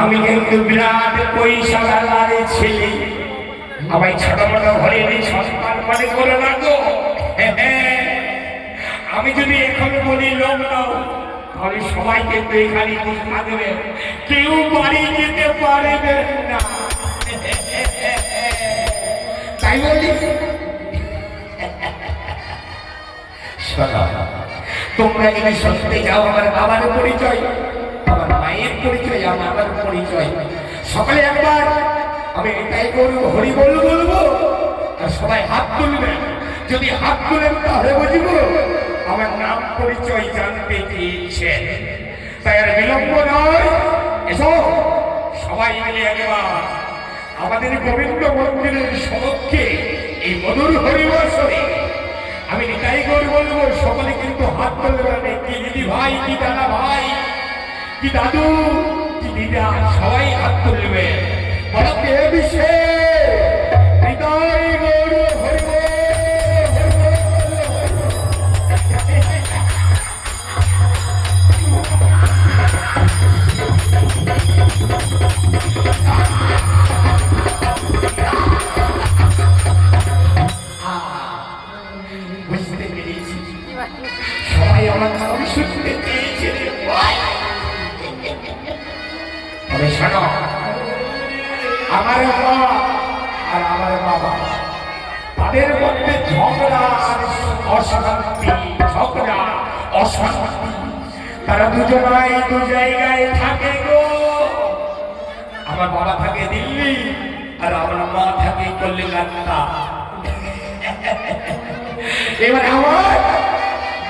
আমি কিন্তু বিরাট পয়সাওয়ালার ছেলে। আমায় ছোট বড় ঘরে সন্তান মনে করে না গো। আমি যদি এখন বলি লোক নাও, তাহলে সবাই কিন্তু এখানে থাকবে, কেউ বাড়ি যেতে পারবে না। তাই বলি তোমরা যদি শুনতে যাও আমার বাবার পরিচয়, আমার মায়ের পরিচয়, আমার পরিচয়, সকালে একবার আমি এটাই করবো, হরি বল বলবো, আর সবাই হাত তুলবে। যদি হাত তুলেন তাহলে বুঝবো আমার নাম পরিচয় জানতে চেয়েছেন। তাই আর বিলম্ব নয়, এসো সবাই মিলে একবার আমাদের গোবিন্দ মন্দিরের সমক্ষে এই মধুর হরিবর্ষে আমি এটাই করে বলবো, সকলে কিন্তু হাত তুলবে। কি দিদি ভাই, কি দাদা ভাই, কি দাদু, কি দিদা, সবাই হাত তুলবে। বলো কে বিশ্বে হৃদয় গৌর হরিব। বুঝতে পেরেছি সবাই আমার নাম শুনতে চেয়েছে। তবে শোনো, আমার মা আর আমার বাবা, তাদের মধ্যে ঝগড়া আর অশান্তি, ঝগড়া অশান্তি, তারা দুজনাই দু জায়গায় থাকে গো। আমার বাবা থাকে দিল্লি আর আমার মা থাকে কলকাতা। এবার আমার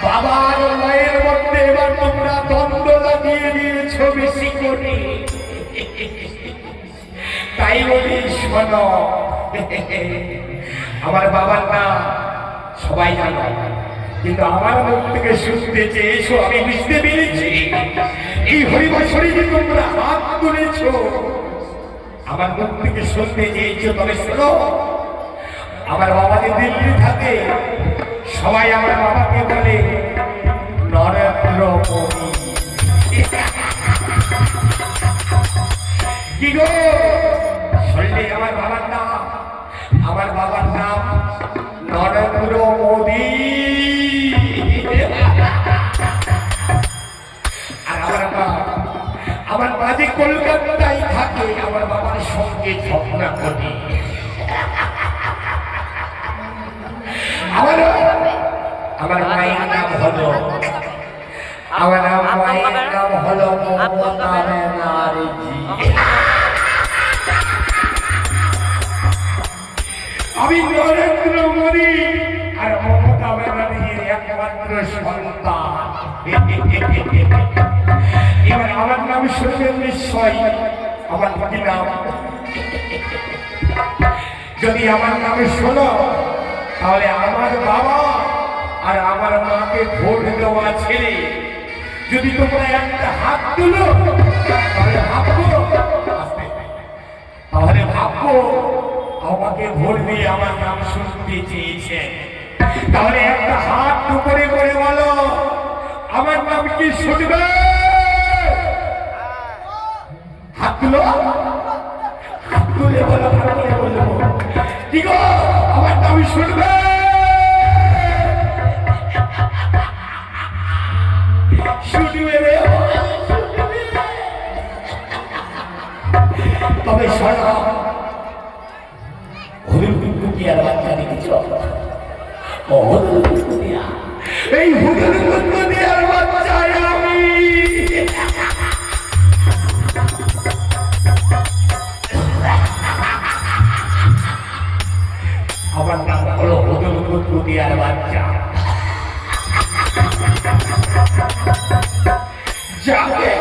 বাবা আর মায়ের মধ্যে এবার তোমরা দ্বন্দ্ব লাগিয়ে দিয়েছ বেশি করে। তাই বলি শোনো, আমার বাবার নাম সবাই জানো, কিন্তু আমার মুখ থেকে শুনতে চেয়েছো। আমি বুঝতে পেরেছি এই হরিবর্ষে যে তোমরা হাত তুলেছ, আমার মুখ থেকে শুনতে চেয়েছো। তবে শোনো, আমার বাবা যে দিল্লি থাকে, সবাই আমার বাবাকে বলে নরেন্দ্র মোদী। কি গো শুনলে আমার বাবার নাম? আমার বাবার নাম নরেন্দ্র মোদী। আর আমার মা যে কলকাতায় থাকে, আমার বাবার সঙ্গে ঝগড়া করি। আমার মায়ের নাম হলো মমতা ব্যানার্জি। আমি নরেন্দ্র মোদী আর মমতা ব্যানার্জির একমাত্র সন্তান। এবার আমার নাম শুনবেন নিশ্চয়। আমার কি নাম? যদি আমার নামে শোনো, তাহলে আমার বাবা আর আমার মাকে ভোট দেওয়া ছেড়ে যদি তোমরা একটা হাত তুলো, তাহলে ভাববো আমাকে ভোট দিয়ে আমার নাম শুনতে চেয়েছে। তাহলে একটা হাত উপরে করে বলো, আমার নাম কি শুনবে? হাত তুলো, হাত তুলে বলো, কি গো আমার নাম শুনবে? তবে শোনো, হরিকুটিয়ার বাচ্চা দেখেছ? এই হরিকুটিয়ার বাচ্চায় আমি। আমার নাম হলো হরিকুটিয়ার বাচ্চা। যাবে